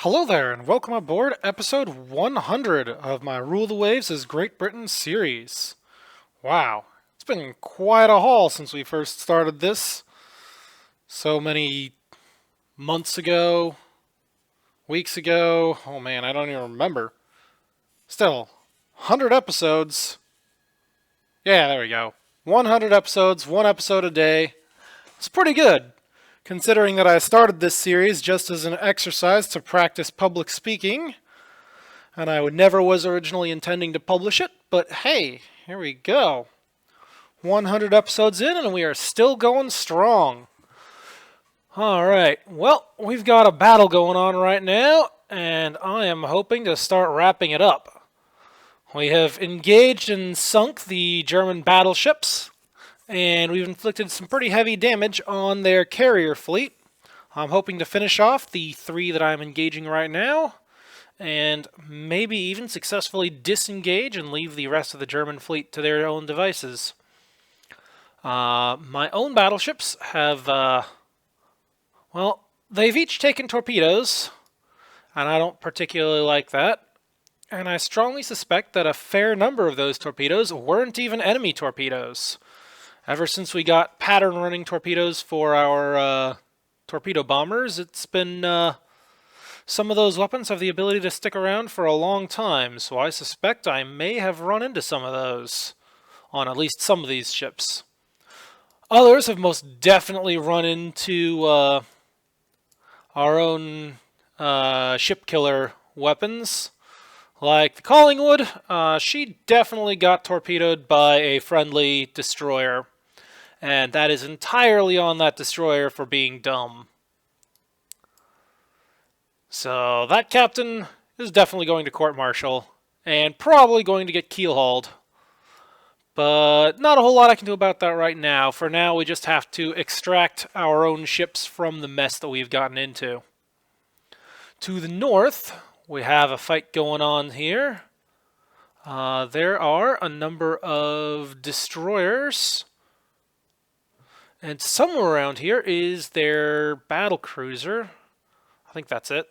Hello there, and welcome aboard episode 100 of my Rule the Waves as Great Britain series. Wow, it's been quite a haul since we first started this. So many months ago, weeks ago. Oh man, I don't even remember. Still, 100 episodes. Yeah, there we go. 100 episodes, one episode a day. It's pretty good, considering that I started this series just as an exercise to practice public speaking. And I never was originally intending to publish it, but hey, here we go. 100 episodes in, and we are still going strong. Alright, well, we've got a battle going on right now, and I am hoping to start wrapping it up. We have engaged and sunk the German battleships, and we've inflicted some pretty heavy damage on their carrier fleet. I'm hoping to finish off the three that I'm engaging right now, and maybe even successfully disengage and leave the rest of the German fleet to their own devices. My own battleships have, well, they've each taken torpedoes, and I don't particularly like that. And I strongly suspect that a fair number of those torpedoes weren't even enemy torpedoes. Ever since we got pattern running torpedoes for our torpedo bombers, it's been some of those weapons have the ability to stick around for a long time, so I suspect I may have run into some of those on at least some of these ships. Others have most definitely run into our own ship killer weapons, like the Collingwood. She definitely got torpedoed by a friendly destroyer, and that is entirely on that destroyer for being dumb. So that captain is definitely going to court-martial, and probably going to get keel-hauled. But not a whole lot I can do about that right now. For now, we just have to extract our own ships from the mess that we've gotten into. To the north, we have a fight going on here. There are a number of destroyers, and somewhere around here is their battle cruiser. I think that's it.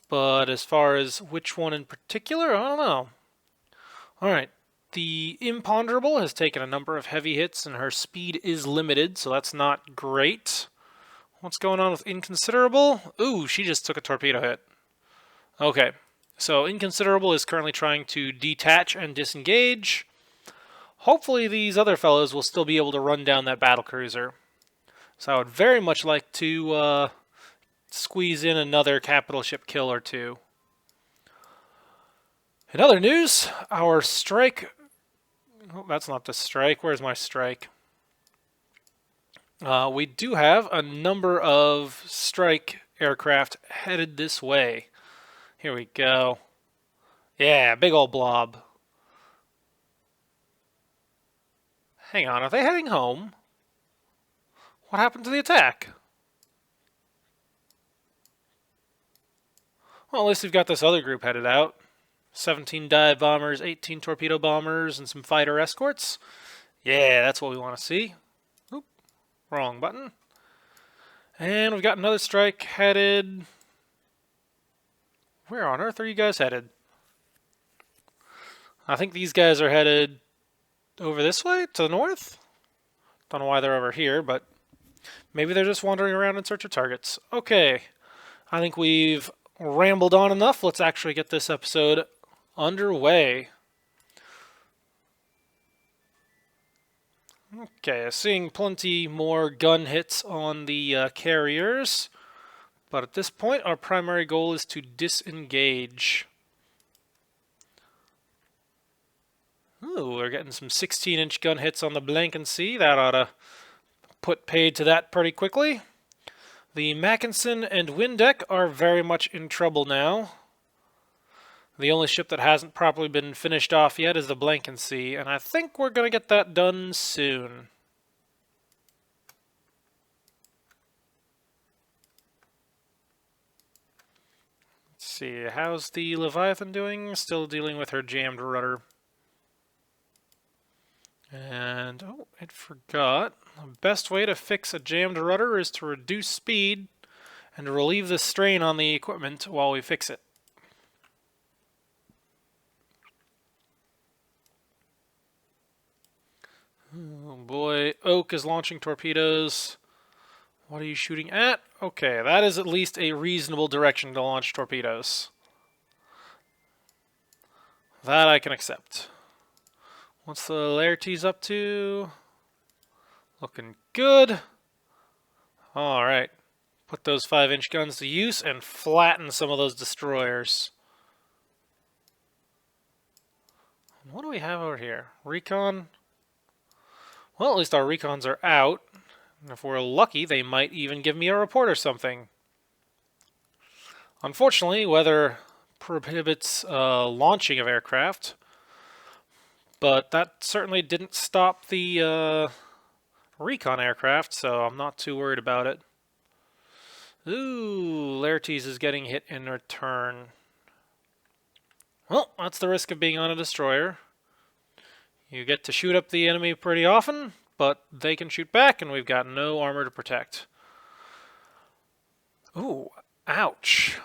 But as far as which one in particular, I don't know. Alright, the Imponderable has taken a number of heavy hits and her speed is limited, so that's not great. What's going on with Inconsiderable? Ooh, she just took a torpedo hit. Okay, so Inconsiderable is currently trying to detach and disengage. Hopefully these other fellows will still be able to run down that battlecruiser. So I would very much like to squeeze in another capital ship kill or two. In other news, our strike... Oh, that's not the strike. Where's my strike? We do have a number of strike aircraft headed this way. Here we go. Yeah, big old blob. Hang on, are they heading home? What happened to the attack? Well, at least we've got this other group headed out. 17 dive bombers, 18 torpedo bombers, and some fighter escorts. Yeah, that's what we want to see. Oop, wrong button. And we've got another strike headed... Where on earth are you guys headed? I think these guys are headed over this way, to the north? Don't know why they're over here, but maybe they're just wandering around in search of targets. Okay, I think we've rambled on enough. Let's actually get this episode underway. Okay, seeing plenty more gun hits on the carriers, but at this point our primary goal is to disengage. Ooh, we're getting some 16-inch gun hits on the Blankensee. That ought to put paid to that pretty quickly. The Mackinson and Windeck are very much in trouble now. The only ship that hasn't properly been finished off yet is the Blankensee, and I think we're going to get that done soon. Let's see, how's the Leviathan doing? Still dealing with her jammed rudder. And, oh, I forgot. The best way to fix a jammed rudder is to reduce speed and to relieve the strain on the equipment while we fix it. Oh boy, Oak is launching torpedoes. What are you shooting at? Okay, that is at least a reasonable direction to launch torpedoes. That I can accept. What's the Laertes up to? Looking good. Alright. Put those 5-inch guns to use and flatten some of those destroyers. What do we have over here? Recon? Well, at least our recons are out. And if we're lucky, they might even give me a report or something. Unfortunately, weather prohibits launching of aircraft. But that certainly didn't stop the recon aircraft, so I'm not too worried about it. Ooh, Laertes is getting hit in return. Well, that's the risk of being on a destroyer. You get to shoot up the enemy pretty often, but they can shoot back, and we've got no armor to protect. Ooh, ouch.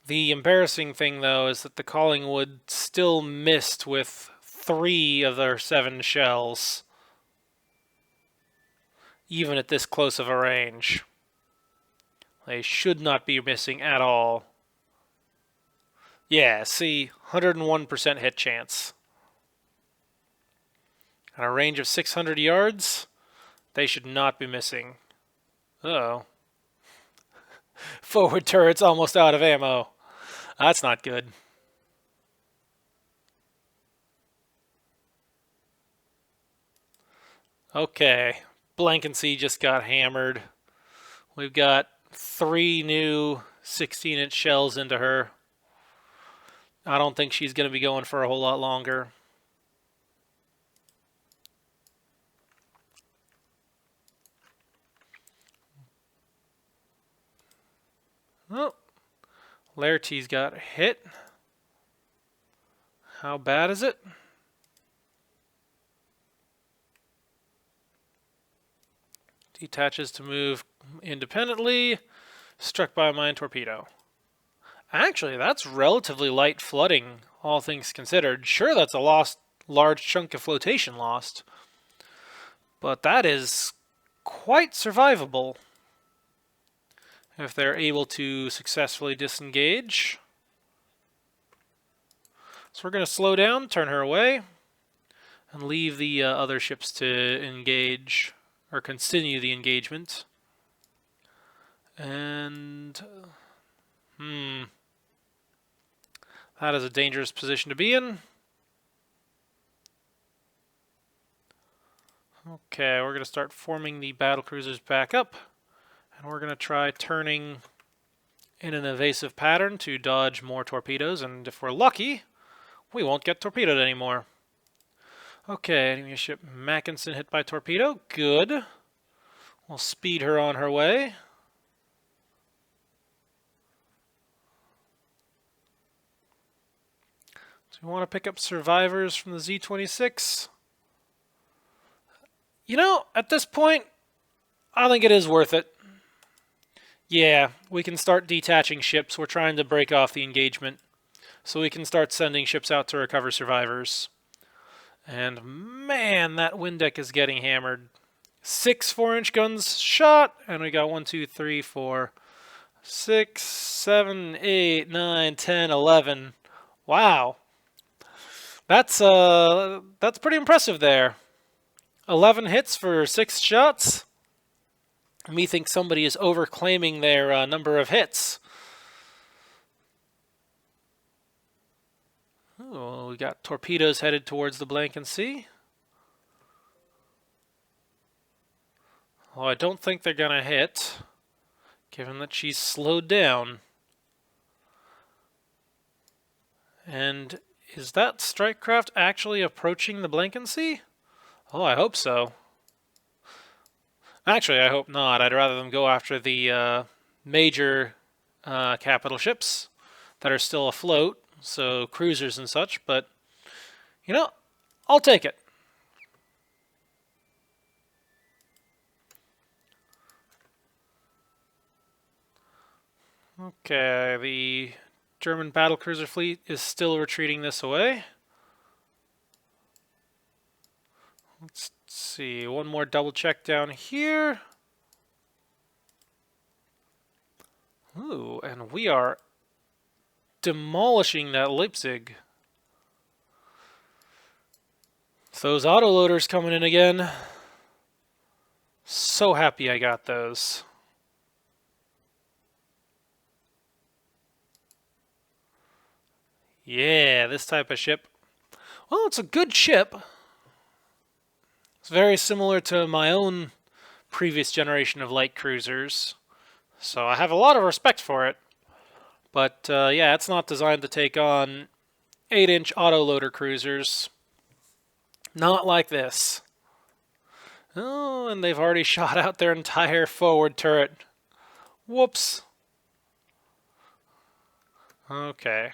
The embarrassing thing, though, is that the Collingwood still missed with 3 of their 7 shells, even at this close of a range. They should not be missing at all. Yeah, see, 101% hit chance. At a range of 600 yards, they should not be missing. Uh-oh. Forward turret's almost out of ammo. That's not good. Okay, Blankensee just got hammered. We've got 3 new 16-inch shells into her. I don't think she's going to be going for a whole lot longer. Oh, Laertes got hit. How bad is it? Detaches to move independently. Struck by a mine torpedo. Actually, that's relatively light flooding, all things considered. Sure, that's a large chunk of flotation lost. But that is quite survivable if they're able to successfully disengage. So we're going to slow down, turn her away, and leave the other ships to engage, or continue the engagement. And that is a dangerous position to be in. Okay, we're going to start forming the battle cruisers back up. And we're going to try turning in an evasive pattern to dodge more torpedoes. And if we're lucky, we won't get torpedoed anymore. Okay, enemy ship Mackinson hit by torpedo. Good. We'll speed her on her way. Do we want to pick up survivors from the Z-26? You know, at this point, I think it is worth it. Yeah, we can start detaching ships. We're trying to break off the engagement. So we can start sending ships out to recover survivors. And man, that wind deck is getting hammered. 6 4-inch guns shot, and we got 1, 2, 3, 4, 6, 7, 8, 9, 10, 11. Wow. That's pretty impressive there. 11 hits for 6 shots. Me think somebody is overclaiming their number of hits. Oh, we got torpedoes headed towards the Blankensee. Oh, I don't think they're going to hit, given that she's slowed down. And is that strike craft actually approaching the Blankensee? Oh, I hope so. Actually, I hope not. I'd rather them go after the major capital ships that are still afloat, so cruisers and such, but, you know, I'll take it. Okay, the German battlecruiser fleet is still retreating this away. Let's see, one more double check down here. Ooh, and we are demolishing that Leipzig. Those autoloaders coming in again. So happy I got those. Yeah, this type of ship. Well, it's a good ship. It's very similar to my own previous generation of light cruisers. So I have a lot of respect for it. But yeah, it's not designed to take on 8-inch autoloader cruisers. Not like this. Oh, and they've already shot out their entire forward turret. Whoops. Okay.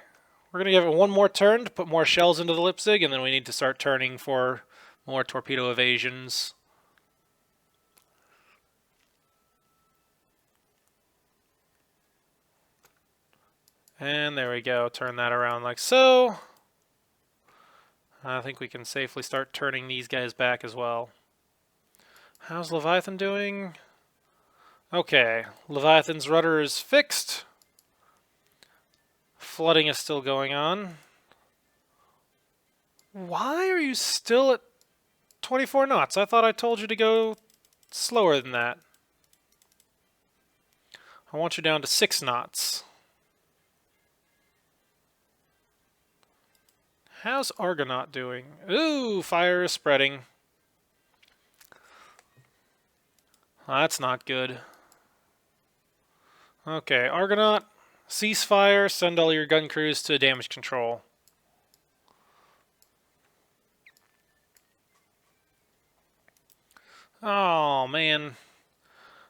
We're going to give it one more turn to put more shells into the Leipzig, and then we need to start turning for more torpedo evasions. And there we go. Turn that around like so. I think we can safely start turning these guys back as well. How's Leviathan doing? Okay, Leviathan's rudder is fixed. Flooding is still going on. Why are you still at 24 knots? I thought I told you to go slower than that. I want you down to 6 knots. How's Argonaut doing? Ooh, fire is spreading. That's not good. Okay, Argonaut, ceasefire, send all your gun crews to damage control. Oh, man.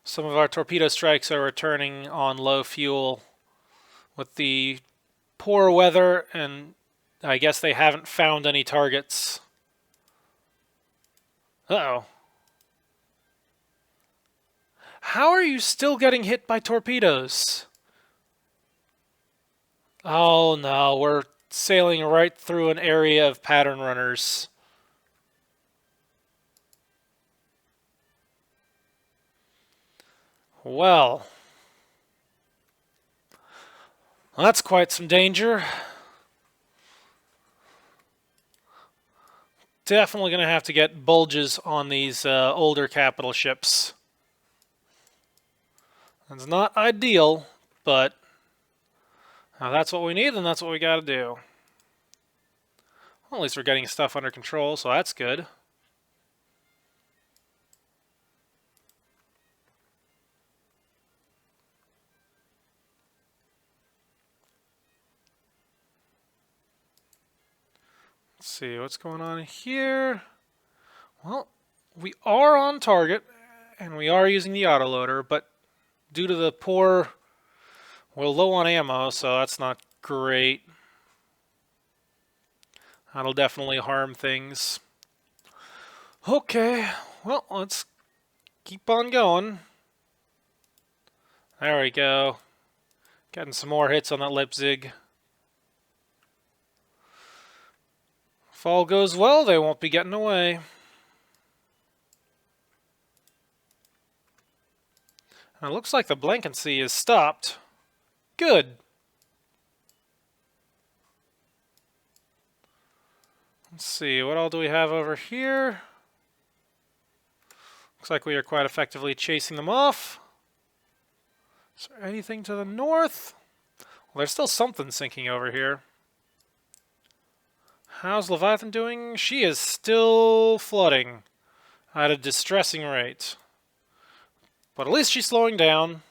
Some of our torpedo strikes are returning on low fuel with the poor weather, and I guess they haven't found any targets. Uh-oh. How are you still getting hit by torpedoes? Oh no, we're sailing right through an area of pattern runners. Well, that's quite some danger. Definitely going to have to get bulges on these older capital ships. It's not ideal, but that's what we need, and that's what we got to do. Well, at least we're getting stuff under control, so that's good. Let's see what's going on here. Well, we are on target, and we are using the autoloader, but due to the poor, we're low on ammo, so that's not great. That'll definitely harm things. Okay, well, let's keep on going. There we go. Getting some more hits on that Leipzig. If all goes well, they won't be getting away. And it looks like the Blankensee is stopped. Good. Let's see, what all do we have over here? Looks like we are quite effectively chasing them off. Is there anything to the north? Well, there's still something sinking over here. How's Leviathan doing? She is still flooding at a distressing rate. But at least she's slowing down.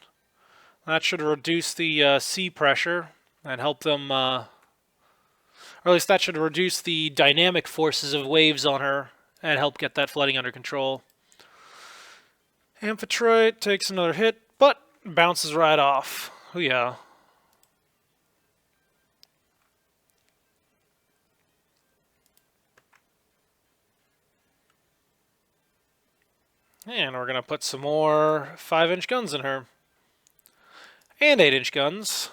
That should reduce the sea pressure and help them, or at least that should reduce the dynamic forces of waves on her and help get that flooding under control. Amphitrite takes another hit, but bounces right off. Oh yeah. And we're going to put some more 5-inch guns in her. and 8-inch guns.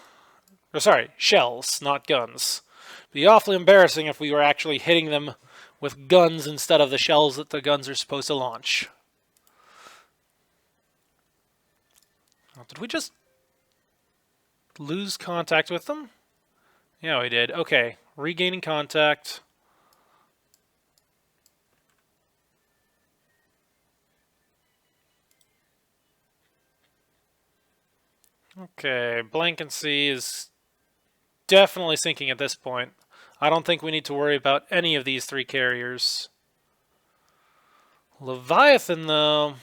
Or sorry, shells, not guns. It'd be awfully embarrassing if we were actually hitting them with guns instead of the shells that the guns are supposed to launch. Oh, did we just lose contact with them? Yeah, we did. Okay, regaining contact. Okay, Blankency is definitely sinking at this point. I don't think we need to worry about any of these 3 carriers. Leviathan, though,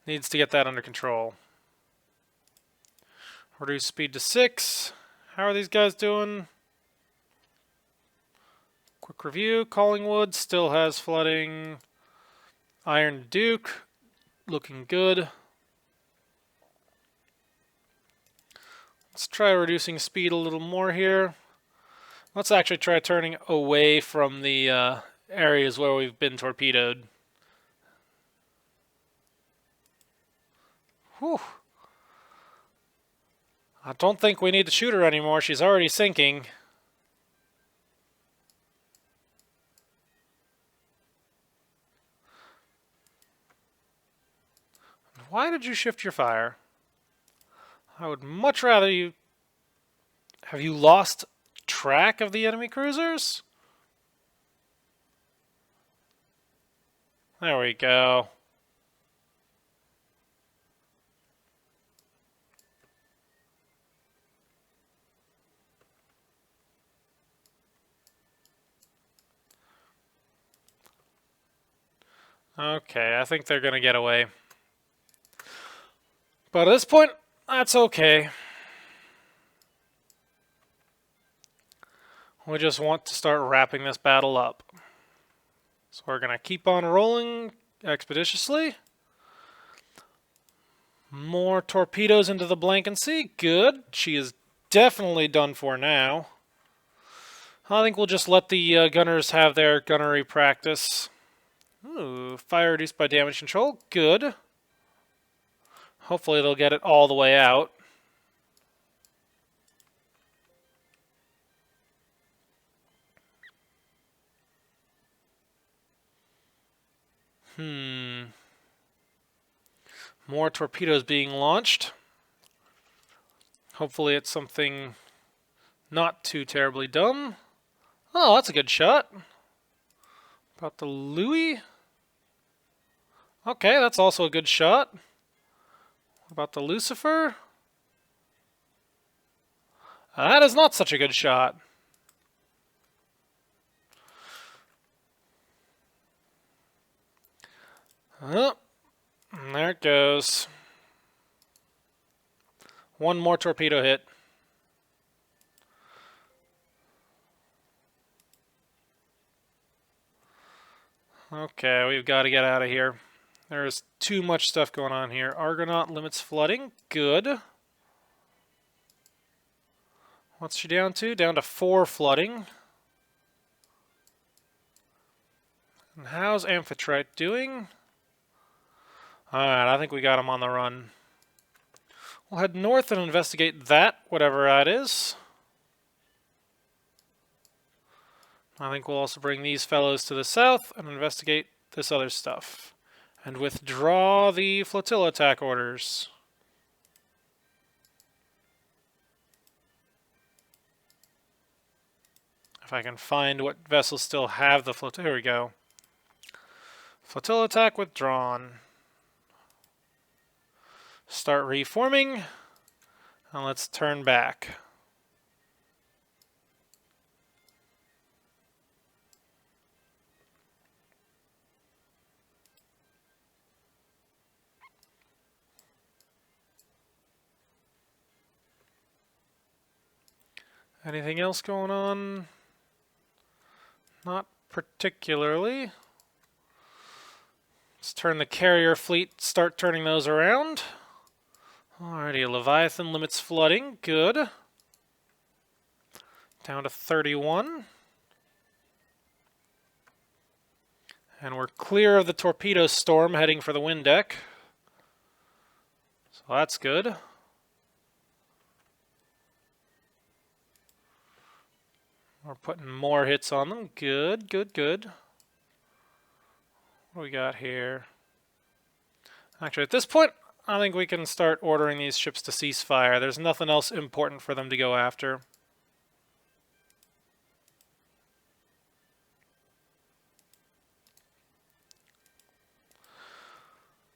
needs to get that under control. Reduce speed to 6. How are these guys doing? Quick review. Collingwood still has flooding. Iron Duke, looking good. Let's try reducing speed a little more here. Let's actually try turning away from the areas where we've been torpedoed. Whew. I don't think we need to shoot her anymore. She's already sinking. Why did you shift your fire? I would much rather you... Have you lost track of the enemy cruisers? There we go. Okay, I think they're going to get away. But at this point, that's okay. We just want to start wrapping this battle up. So we're going to keep on rolling expeditiously. More torpedoes into the Blankency. Good. She is definitely done for now. I think we'll just let the gunners have their gunnery practice. Ooh, fire reduced by damage control. Good. Hopefully they'll get it all the way out. More torpedoes being launched. Hopefully it's something not too terribly dumb. Oh, that's a good shot. About the Louis. Okay, that's also a good shot. What about the Lucifer? That is not such a good shot. Oh, there it goes. One more torpedo hit. Okay, we've got to get out of here. There's too much stuff going on here. Argonaut limits flooding. Good. What's she down to? Down to 4 flooding. And how's Amphitrite doing? Alright, I think we got him on the run. We'll head north and investigate that, whatever that is. I think we'll also bring these fellows to the south and investigate this other stuff. And withdraw the flotilla attack orders. If I can find what vessels still have the flotilla. Here we go. Flotilla attack withdrawn. Start reforming. And let's turn back. Anything else going on? Not particularly. Let's turn the carrier fleet, start turning those around. Alrighty, Leviathan limits flooding. Good. Down to 31. And we're clear of the torpedo storm heading for the wind deck. So that's good. We're putting more hits on them. Good, good, good. What do we got here? Actually, at this point, I think we can start ordering these ships to cease fire. There's nothing else important for them to go after.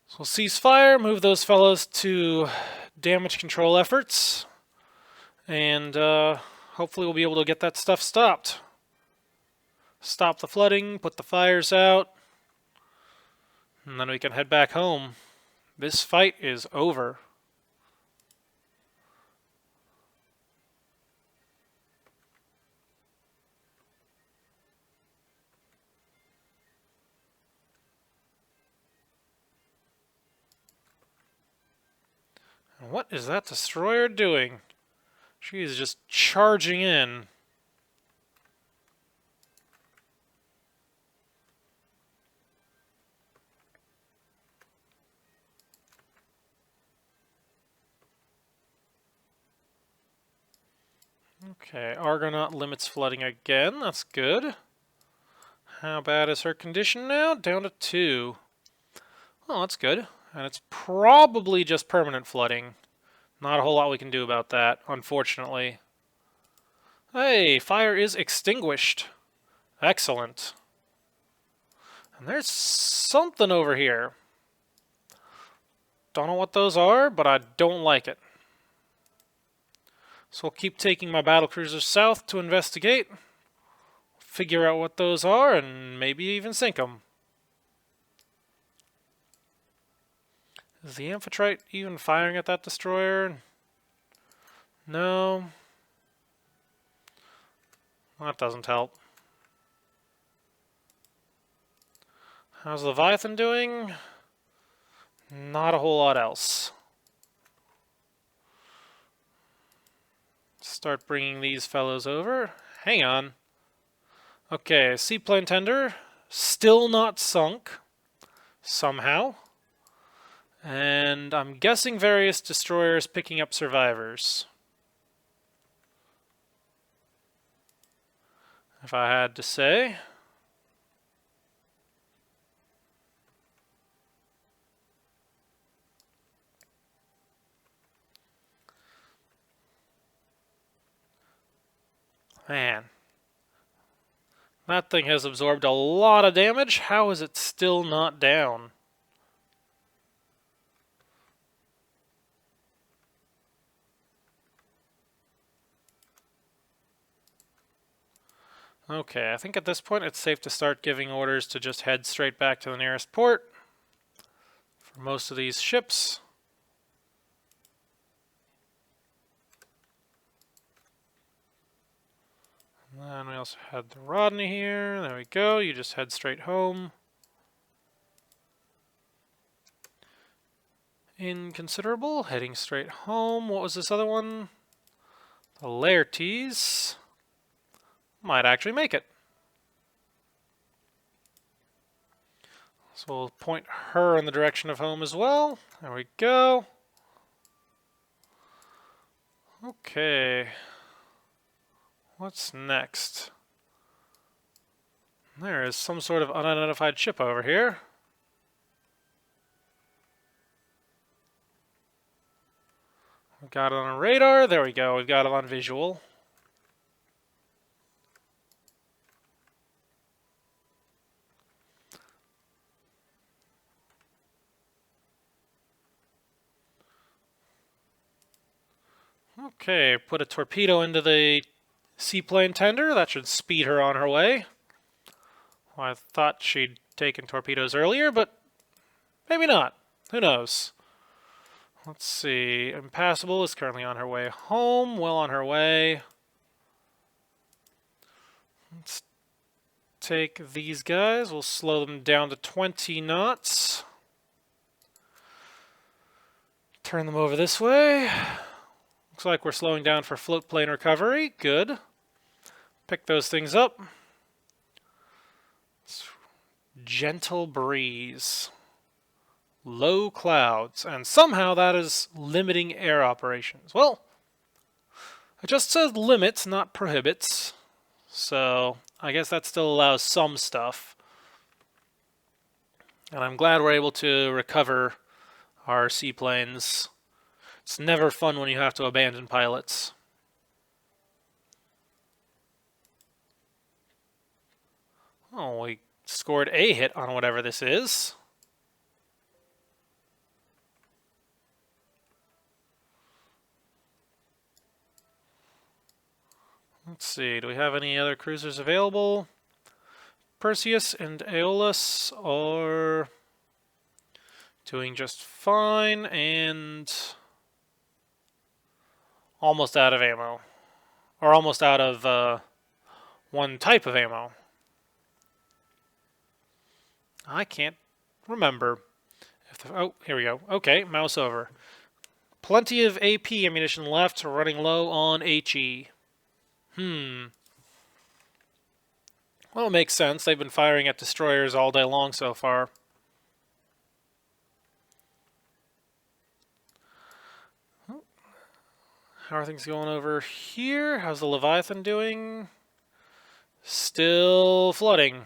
So we'll cease fire, move those fellows to damage control efforts, and hopefully we'll be able to get that stuff stopped. Stop the flooding, put the fires out, and then we can head back home. This fight is over. And what is that destroyer doing? She is just charging in. Okay, Argonaut limits flooding again. That's good. How bad is her condition now? Down to 2. Oh, that's good. And it's probably just permanent flooding. Not a whole lot we can do about that, unfortunately. Hey, fire is extinguished. Excellent. And there's something over here. Don't know what those are, but I don't like it. So I'll keep taking my battlecruisers south to investigate, figure out what those are, and maybe even sink them. Is the Amphitrite even firing at that destroyer? No. That doesn't help. How's Leviathan doing? Not a whole lot else. Start bringing these fellows over. Hang on. Okay, seaplane tender. Still not sunk. Somehow. And I'm guessing various destroyers picking up survivors. If I had to say. Man. That thing has absorbed a lot of damage. How is it still not down? Okay, I think at this point it's safe to start giving orders to just head straight back to the nearest port for most of these ships. And then we also had the Rodney here. There we go. You just head straight home. Inconsiderable. Heading straight home. What was this other one? The Laertes. Might actually make it. So we'll point her in the direction of home as well. There we go. Okay. What's next? There is some sort of unidentified ship over here. We've got it on radar. There we go. We've got it on visual. Okay, put a torpedo into the seaplane tender. That should speed her on her way. Well, I thought she'd taken torpedoes earlier, but maybe not. Who knows? Let's see. Impassable is currently on her way home. Well on her way. Let's take these guys. We'll slow them down to 20 knots. Turn them over this way. Looks like we're slowing down for float plane recovery. Good. Pick those things up. Gentle breeze. Low clouds, and somehow that is limiting air operations. Well, it just says limits, not prohibits, so I guess that still allows some stuff. And I'm glad we're able to recover our seaplanes. It's never fun when you have to abandon pilots. Oh, we scored a hit on whatever this is. Let's see, do we have any other cruisers available? Perseus and Aeolus are doing just fine and almost out of ammo. Or almost out of one type of ammo. I can't remember. Oh, here we go. Okay, mouse over. Plenty of AP ammunition left, running low on HE. Well, it makes sense. They've been firing at destroyers all day long so far. How are things going over here? How's the Leviathan doing? Still flooding.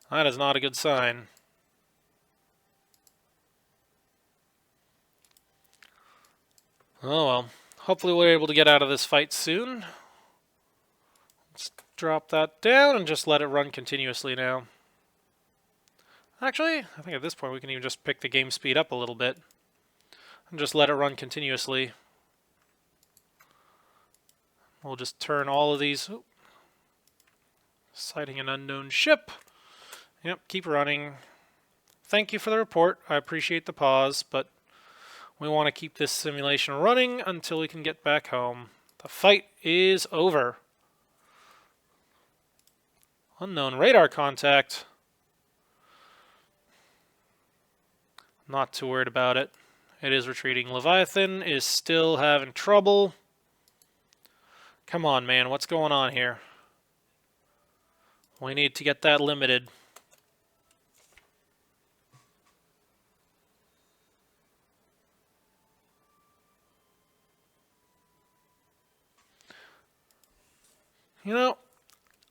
That is not a good sign. Oh well. Hopefully we're able to get out of this fight soon. Let's drop that down and just let it run continuously now. Actually, I think at this point we can even just pick the game speed up a little bit. And just let it run continuously. We'll just turn all of these. Oh, sighting an unknown ship. Yep, keep running. Thank you for the report. I appreciate the pause, but we want to keep this simulation running until we can get back home. The fight is over. Unknown radar contact. Not too worried about it. It is retreating. Leviathan is still having trouble. Come on, man. What's going on here? We need to get that limited. You know,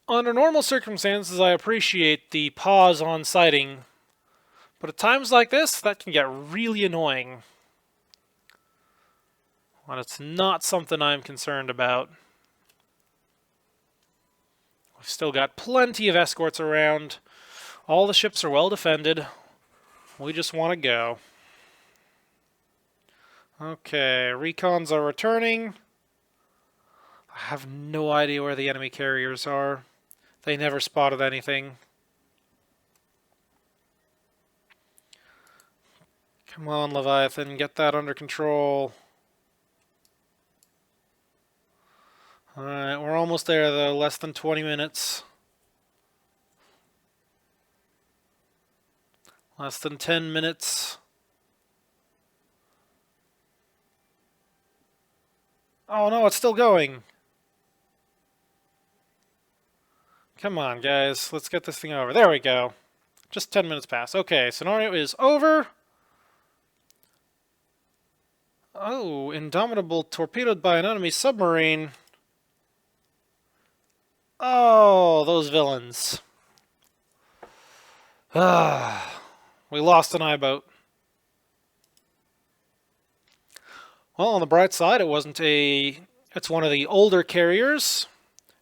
under normal circumstances, I appreciate the pause on sighting, but at times like this, that can get really annoying. And it's not something I'm concerned about. We've still got plenty of escorts around. All the ships are well defended. We just want to go. Okay, recons are returning. I have no idea where the enemy carriers are. They never spotted anything. Come on, Leviathan, get that under control. Alright, we're almost there though, less than 20 minutes. Less than 10 minutes. Oh no, it's still going. Come on, guys. Let's get this thing over. There we go. Just 10 minutes past. Okay, scenario is over. Oh, Indomitable torpedoed by an enemy submarine. Oh, those villains. Ah, we lost an I-boat. Well, on the bright side, it's one of the older carriers,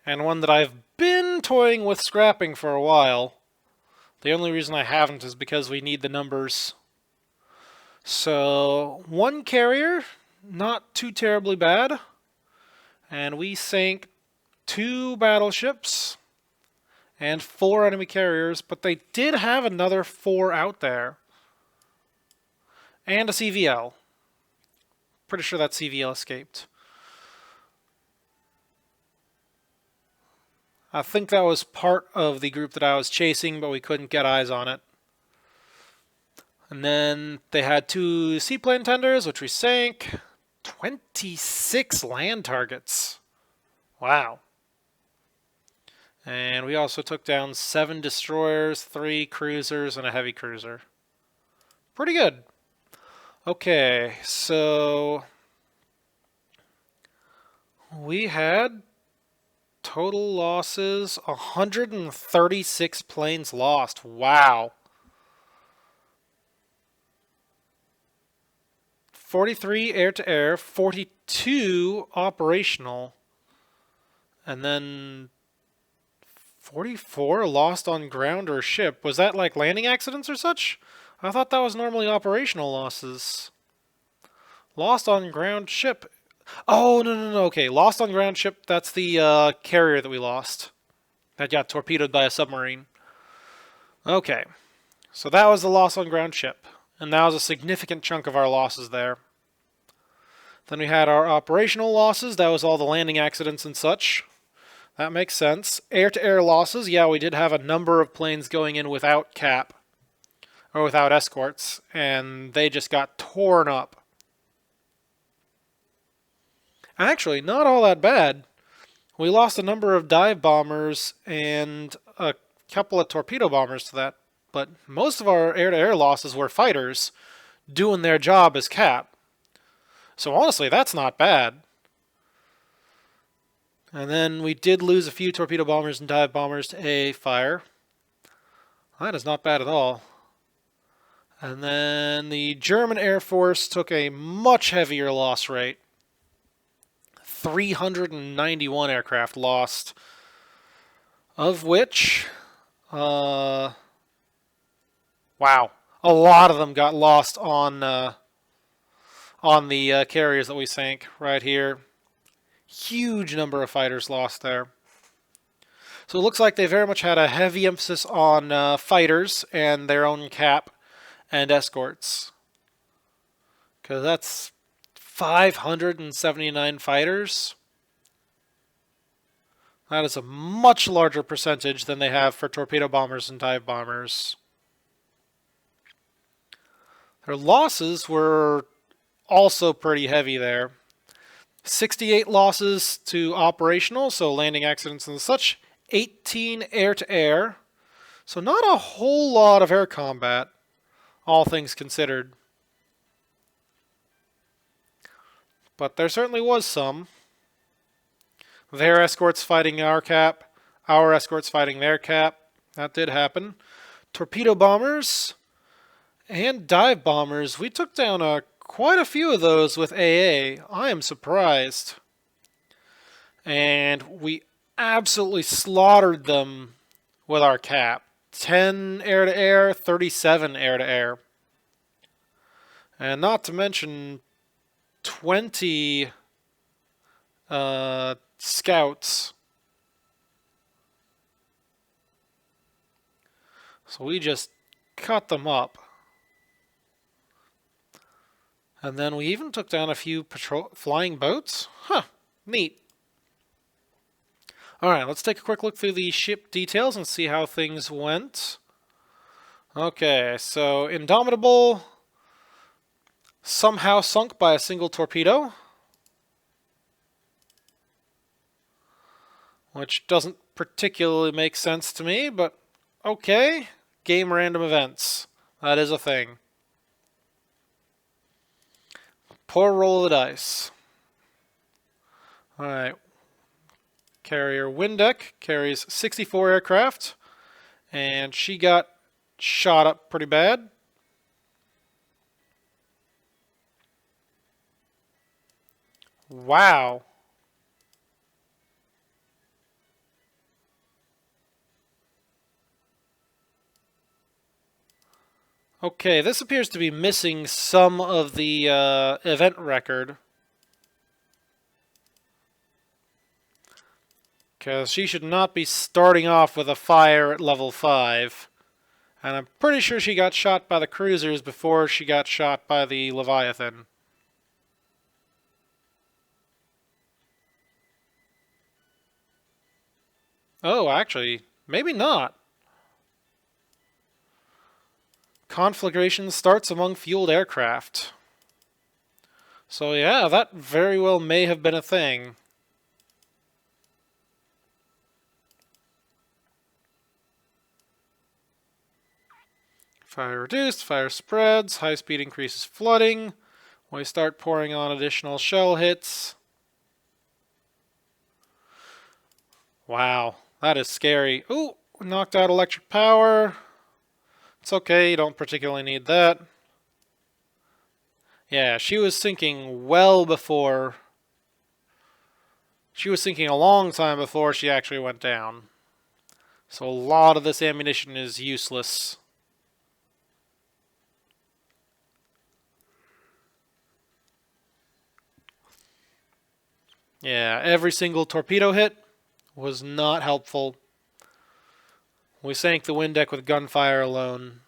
and one that I've been toying with scrapping for a while. The only reason I haven't is because we need the numbers. So, one carrier, not too terribly bad, and we sank 2 battleships and 4 enemy carriers, but they did have another 4 out there. And a CVL. Pretty sure that CVL escaped. I think that was part of the group that I was chasing, but we couldn't get eyes on it. And then they had 2 seaplane tenders, which we sank. 26 land targets. Wow. And we also took down 7 destroyers, 3 cruisers, and a heavy cruiser. Pretty good. Okay, so we had total losses 136 planes lost. Wow. 43 air-to-air, 42 operational, and then 44 lost on ground or ship. Was that like landing accidents or such? I thought that was normally operational losses. Lost on ground ship. Oh, no, no, no. Okay, lost on ground ship. That's the carrier that we lost. That got torpedoed by a submarine. Okay, so that was the loss on ground ship. And that was a significant chunk of our losses there. Then we had our operational losses. That was all the landing accidents and such. That makes sense. Air-to-air losses. Yeah, we did have a number of planes going in without cap. Or without escorts. And they just got torn up. Actually, not all that bad. We lost a number of dive bombers and a couple of torpedo bombers to that. But most of our air-to-air losses were fighters doing their job as cap. So honestly, that's not bad. And then we did lose a few torpedo bombers and dive bombers to AA fire. That is not bad at all. And then the German Air Force took a much heavier loss rate. 391 aircraft lost, of which, wow, a lot of them got lost on the carriers that we sank right here. Huge number of fighters lost there. So it looks like they very much had a heavy emphasis on fighters and their own cap and escorts. Because that's 579 fighters. That is a much larger percentage than they have for torpedo bombers and dive bombers. Their losses were also pretty heavy there. 68 losses to operational, so landing accidents and such. 18 air-to-air. So not a whole lot of air combat, all things considered. But there certainly was some. Their escorts fighting our cap, our escorts fighting their cap. That did happen. Torpedo bombers and dive bombers. We took down quite a few of those with AA. I am surprised. And we absolutely slaughtered them with our cap. 10 air-to-air, 37 air-to-air. And not to mention 20 scouts. So we just cut them up. And then we even took down a few flying boats. Huh, neat. Alright, let's take a quick look through the ship details and see how things went. Okay, so Indomitable somehow sunk by a single torpedo, which doesn't particularly make sense to me, but okay. Game random events. That is a thing. Poor roll of the dice. Alright. Carrier Windeck carries 64 aircraft, and she got shot up pretty bad. Wow. Okay, this appears to be missing some of the event record. Because she should not be starting off with a fire at level 5. And I'm pretty sure she got shot by the cruisers before she got shot by the Leviathan. Oh, actually, maybe not. Conflagration starts among fueled aircraft. So yeah, that very well may have been a thing. If Fire reduced, fire spreads, high speed increases flooding. We start pouring on additional shell hits. Wow, that is scary. Ooh, knocked out electric power. It's okay, you don't particularly need that. Yeah, she was sinking well before. She was sinking a long time before she actually went down. So a lot of this ammunition is useless. Yeah, every single torpedo hit was not helpful. We sank the wind deck with gunfire alone.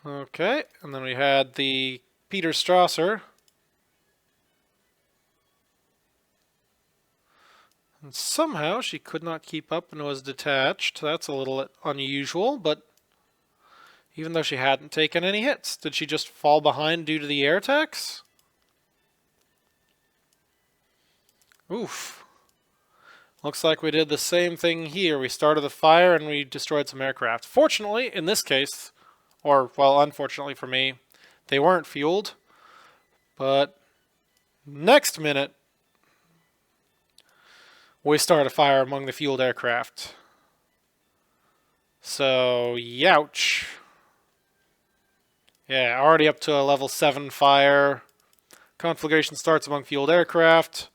Okay, and then we had the Peter Strasser. And somehow she could not keep up and was detached. That's a little unusual, but even though she hadn't taken any hits, did she just fall behind due to the air attacks? Oof. Looks like we did the same thing here. We started the fire and we destroyed some aircraft. Fortunately, in this case, or, well, unfortunately for me, they weren't fueled. But next minute, we start a fire among the fueled aircraft. So, youch. Yeah, already up to a level 7 fire. Conflagration starts among fueled aircraft.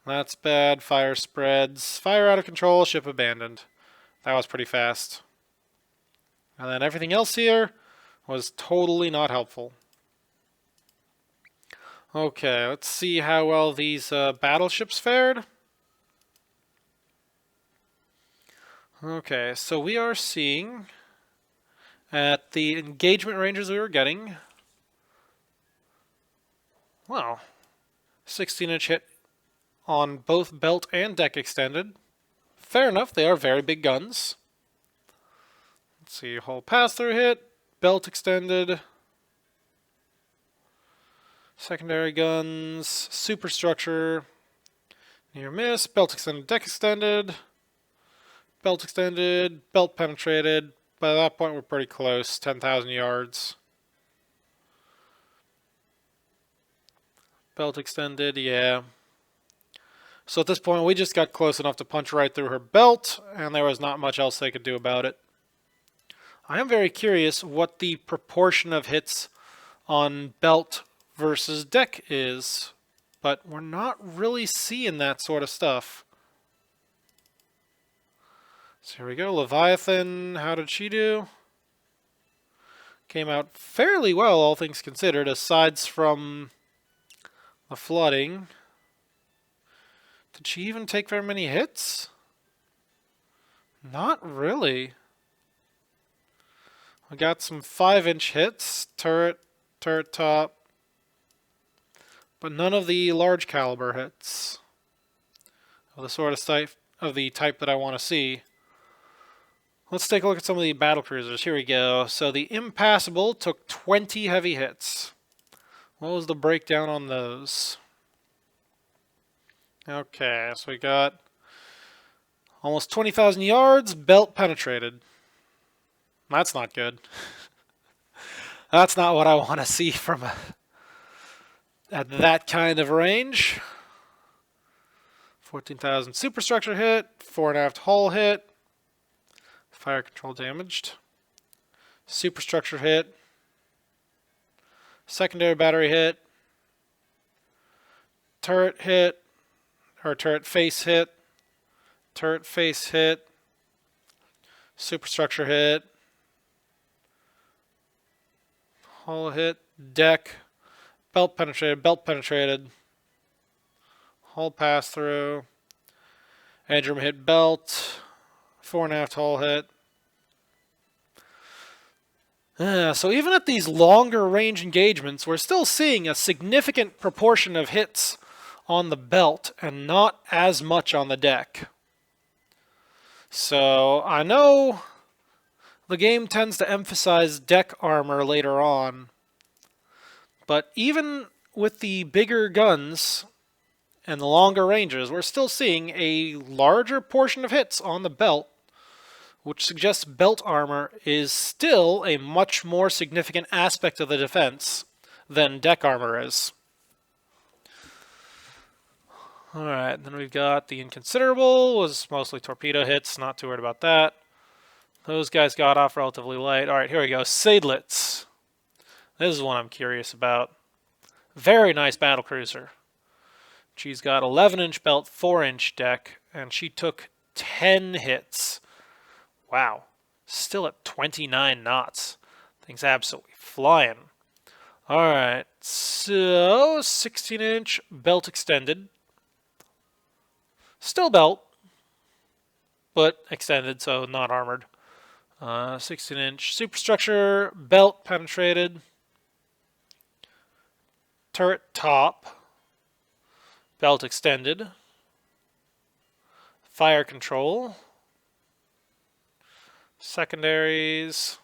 That's bad. Fire spreads. Fire out of control. Ship abandoned. That was pretty fast. And then everything else here was totally not helpful. Okay, let's see how well these battleships fared. Okay, so we are seeing at the engagement ranges we were getting, well, 16-inch hit on both belt and deck extended. Fair enough, they are very big guns. Let's see, hull pass-through hit, belt extended, secondary guns, superstructure, near miss, belt extended, deck extended, belt extended, belt penetrated. By that point, we're pretty close, 10,000 yards. Belt extended, yeah. So at this point, we just got close enough to punch right through her belt, and there was not much else they could do about it. I am very curious what the proportion of hits on belt versus deck is, but we're not really seeing that sort of stuff. So here we go, Leviathan, how did she do? Came out fairly well, all things considered, aside from the flooding. Did she even take very many hits? Not really. We got some 5-inch hits, turret, turret top, but none of the large caliber hits of the sort of the type that I want to see. Let's take a look at some of the battle cruisers. Here we go. So the Impassable took 20 heavy hits. What was the breakdown on those? Okay, so we got almost 20,000 yards, belt penetrated. That's not good. That's not what I want to see from at that kind of range. 14,000 superstructure hit, 4.5 hull hit, fire control damaged, superstructure hit, secondary battery hit, turret hit, or turret face hit, superstructure hit, hull hit, deck, belt penetrated, hull pass through, edge room hit belt, 4.5 hull hit. So even at these longer range engagements, we're still seeing a significant proportion of hits on the belt and not as much on the deck. So I know the game tends to emphasize deck armor later on, but even with the bigger guns and the longer ranges, we're still seeing a larger portion of hits on the belt which suggests belt armor is still a much more significant aspect of the defense than deck armor is. Alright, then we've got the Inconsiderable, was mostly torpedo hits, not too worried about that. Those guys got off relatively light. Alright, here we go. Seydlitz. This is one I'm curious about. Very nice battlecruiser. She's got 11-inch belt, 4-inch deck, and she took 10 hits. Wow. Still at 29 knots. Thing's absolutely flying. Alright, so 16-inch belt extended. Still belt, but extended, so not armored. 16-inch superstructure, belt penetrated. Turret top, belt extended. Fire control. Secondaries.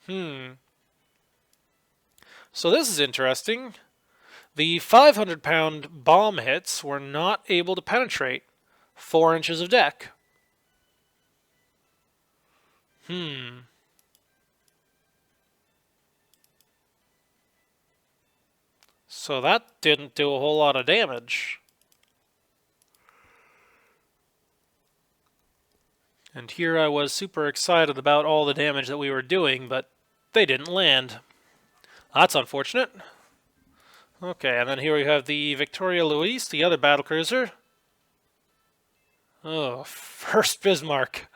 So this is interesting. The 500-pound bomb hits were not able to penetrate 4 inches of deck. So that didn't do a whole lot of damage. And here I was super excited about all the damage that we were doing, but they didn't land. That's unfortunate. Okay, and then here we have the Victoria Luis, the other battlecruiser. Oh, first Bismarck.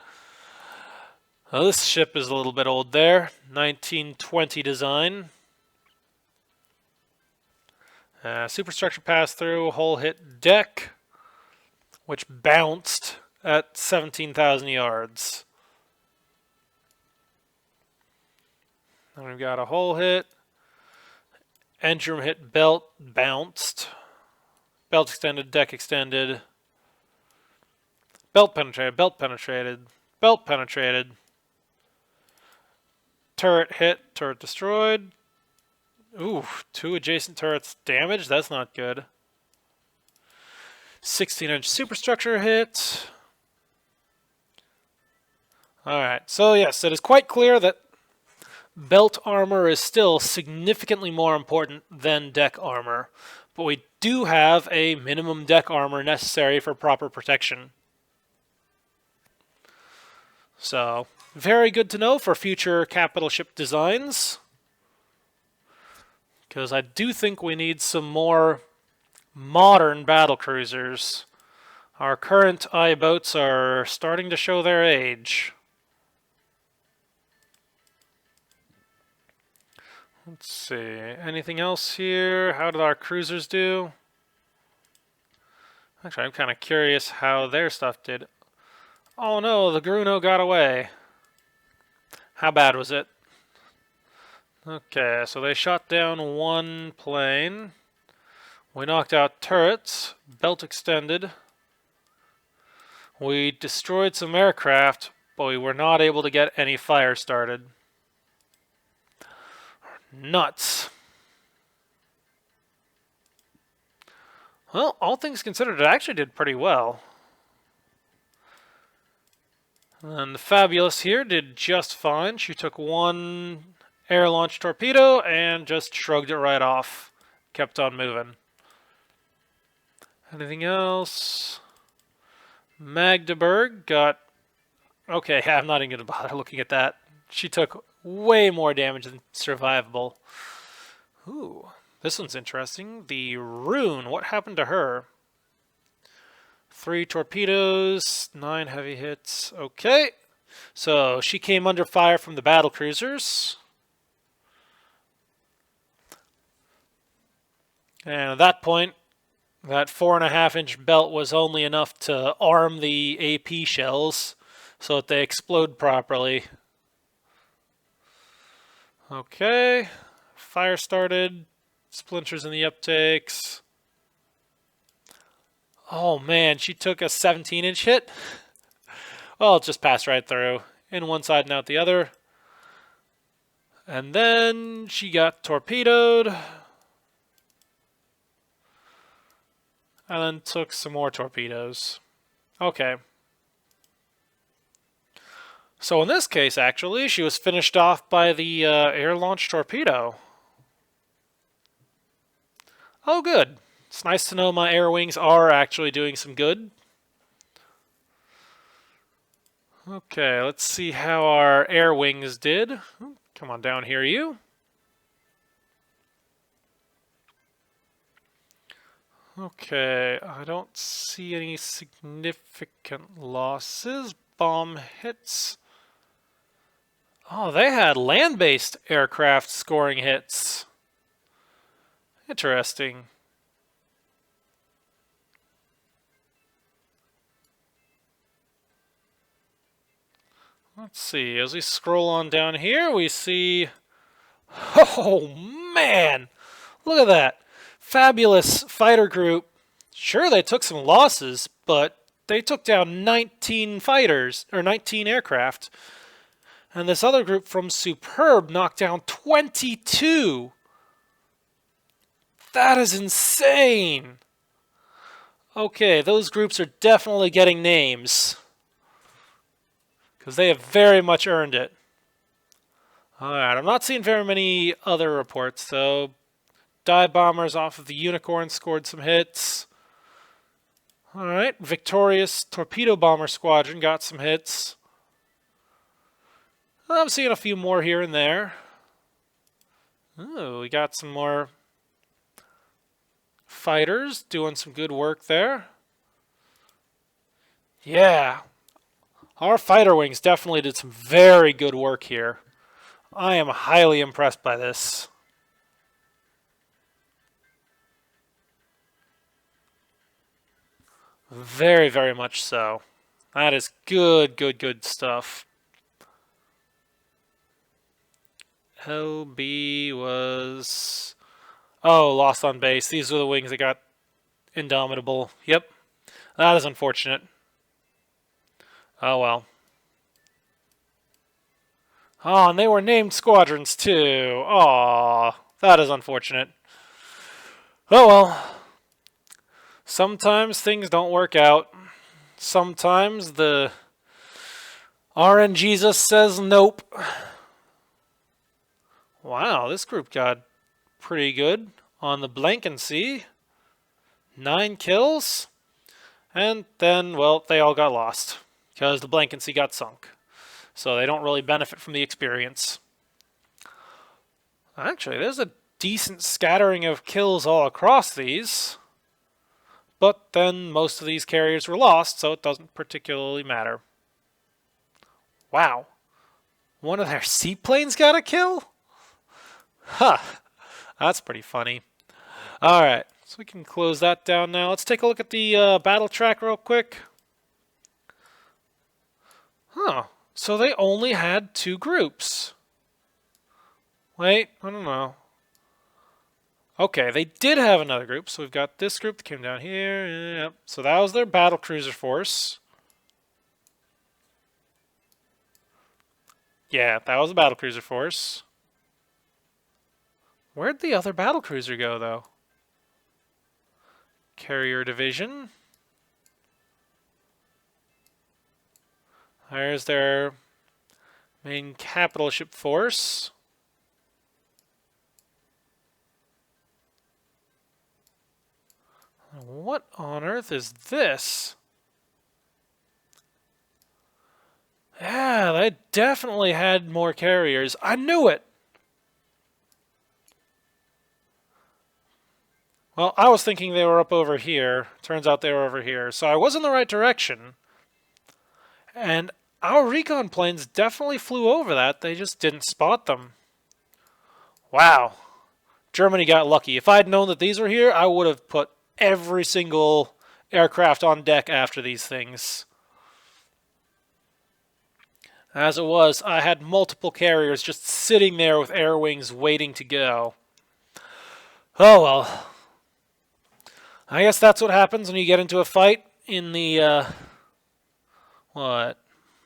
Well, this ship is a little bit old there. 1920 design. Superstructure pass-through, hull hit deck, which bounced at 17,000 yards. Then we've got a hull hit. Engine hit belt, bounced. Belt extended, deck extended. Belt penetrated, belt penetrated, belt penetrated. Turret hit, turret destroyed. Ooh, 2 adjacent turrets damaged. That's not good. 16-inch superstructure hit. Alright, so yes, it is quite clear that belt armor is still significantly more important than deck armor, but we do have a minimum deck armor necessary for proper protection. So, very good to know for future capital ship designs, because I do think we need some more modern battlecruisers. Our current I-boats are starting to show their age. Let's see, anything else here? How did our cruisers do? Actually, I'm kind of curious how their stuff did. Oh no, the Gruno got away. How bad was it? Okay, so they shot down one plane. We knocked out turrets, belt extended. We destroyed some aircraft, but we were not able to get any fire started. Nuts. Well, all things considered, it actually did pretty well. And the Fabulous here did just fine. She took one air-launched torpedo and just shrugged it right off. Kept on moving. Anything else? Magdeburg got... Okay, I'm not even going to bother looking at that. She took way more damage than survivable. Ooh, this one's interesting. The Rune, what happened to her? 3 torpedoes, 9 heavy hits. Okay, so she came under fire from the battle cruisers. And at that point, that 4.5-inch belt was only enough to arm the AP shells so that they explode properly. Okay, fire started, splinters in the uptakes. Oh man, she took a 17-inch hit. Well, it just passed right through, in one side and out the other. And then she got torpedoed. And then took some more torpedoes. Okay. So in this case, actually, she was finished off by the air-launched torpedo. Oh, good. It's nice to know my air wings are actually doing some good. Okay, let's see how our air wings did. Come on down here, you. Okay, I don't see any significant losses. Bomb hits. Oh, they had land-based aircraft scoring hits. Interesting. Let's see, as we scroll on down here, we see... Oh, man! Look at that. Fabulous fighter group. Sure, they took some losses, but they took down 19 fighters, or 19 aircraft. And this other group from Superb knocked down 22. That is insane. Okay, those groups are definitely getting names, because they have very much earned it. Alright, I'm not seeing very many other reports, though. Dive bombers off of the Unicorn scored some hits. Alright, Victorious Torpedo Bomber Squadron got some hits. I'm seeing a few more here and there. Ooh, we got some more fighters doing some good work there. Yeah, our fighter wings definitely did some very good work here. I am highly impressed by this. Very, very much so. That is good, good, good stuff. LB was... Oh, lost on base. These are the wings that got Indomitable. Yep. That is unfortunate. Oh, well. Oh, and they were named squadrons, too. Aw, that is unfortunate. Oh, well. Sometimes things don't work out. Sometimes the RNGesus says nope. Wow, this group got pretty good on the Blankensee. 9 kills. And then, well, they all got lost because the Blankensee got sunk. So they don't really benefit from the experience. Actually, there's a decent scattering of kills all across these. But then most of these carriers were lost, so it doesn't particularly matter. Wow. One of their seaplanes got a kill? Huh. That's pretty funny. Alright, so we can close that down now. Let's take a look at the battle track real quick. Huh. So they only had 2 groups. Wait, I don't know. Okay, they did have another group. So we've got this group that came down here. Yep. So that was their battle cruiser force. Yeah, that was the battle cruiser force. Where'd the other battle cruiser go, though? Carrier division. There's their main capital ship force. What on earth is this? Yeah, they definitely had more carriers. I knew it! Well, I was thinking they were up over here. Turns out they were over here. So I was in the right direction. And our recon planes definitely flew over that. They just didn't spot them. Wow. Germany got lucky. If I'd known that these were here, I would have put every single aircraft on deck after these things. As it was, I had multiple carriers just sitting there with air wings waiting to go. Oh well. I guess that's what happens when you get into a fight in the,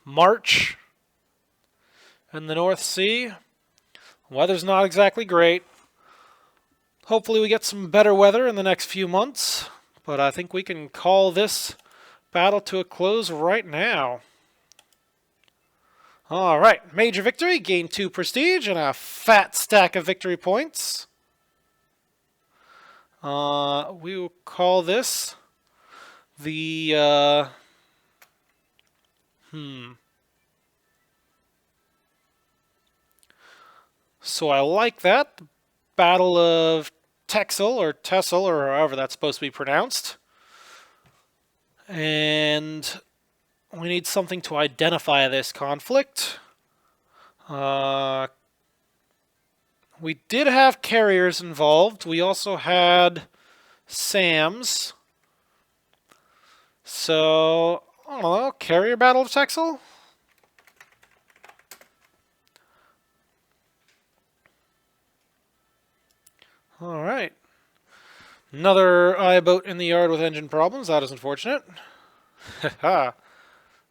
March in the North Sea. Weather's not exactly great. Hopefully we get some better weather in the next few months, but I think we can call this battle to a close right now. Alright, major victory, gain 2 prestige and a fat stack of victory points. We will call this the, So I like that. Battle of Texel, or Texel, or however that's supposed to be pronounced. And we need something to identify this conflict. We did have carriers involved. We also had SAMs. So, I don't know, carrier battle of Texel? Alright. Another I-boat in the yard with engine problems. That is unfortunate. Haha.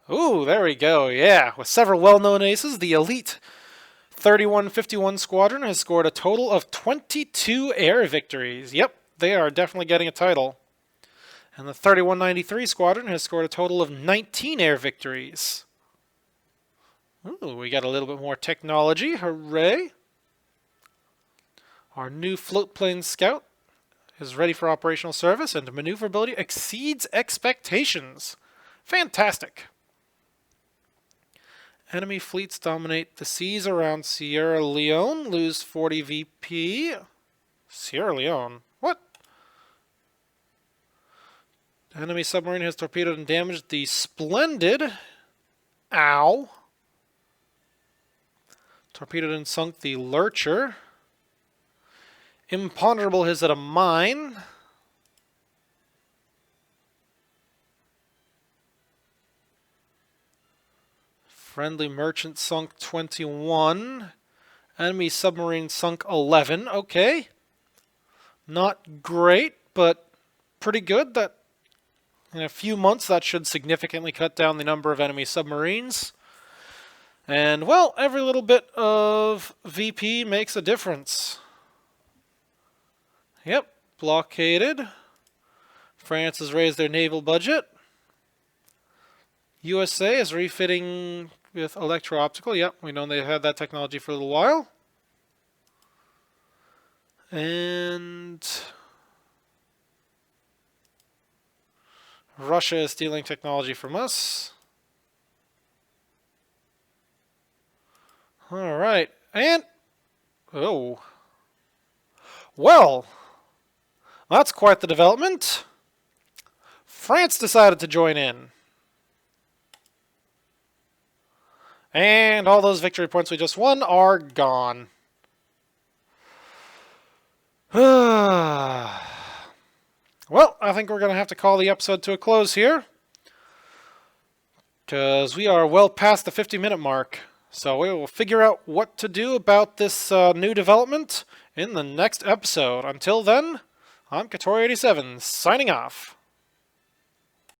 Ooh, there we go. Yeah, with several well-known aces, the elite 3151 Squadron has scored a total of 22 air victories. Yep, they are definitely getting a title. And the 3193 Squadron has scored a total of 19 air victories. Ooh, we got a little bit more technology. Hooray! Our new float plane scout is ready for operational service, and maneuverability exceeds expectations. Fantastic! Enemy fleets dominate the seas around Sierra Leone, lose 40 VP. Sierra Leone? What? Enemy submarine has torpedoed and damaged the Splendid. Ow. Torpedoed and sunk the Lurcher. Imponderable has hit a mine. Friendly merchant sunk 21. Enemy submarine sunk 11. Okay. Not great, but pretty good. That in a few months that should significantly cut down the number of enemy submarines. And, well, every little bit of VP makes a difference. Yep, blockaded. France has raised their naval budget. USA is refitting with electro-optical. Yep, we know they had that technology for a little while. And Russia is stealing technology from us. All right, and oh, well, that's quite the development. France decided to join in. And all those victory points we just won are gone. Well, I think we're going to have to call the episode to a close here, because we are well past the 50-minute mark. So we will figure out what to do about this new development in the next episode. Until then, I'm Katori87, signing off.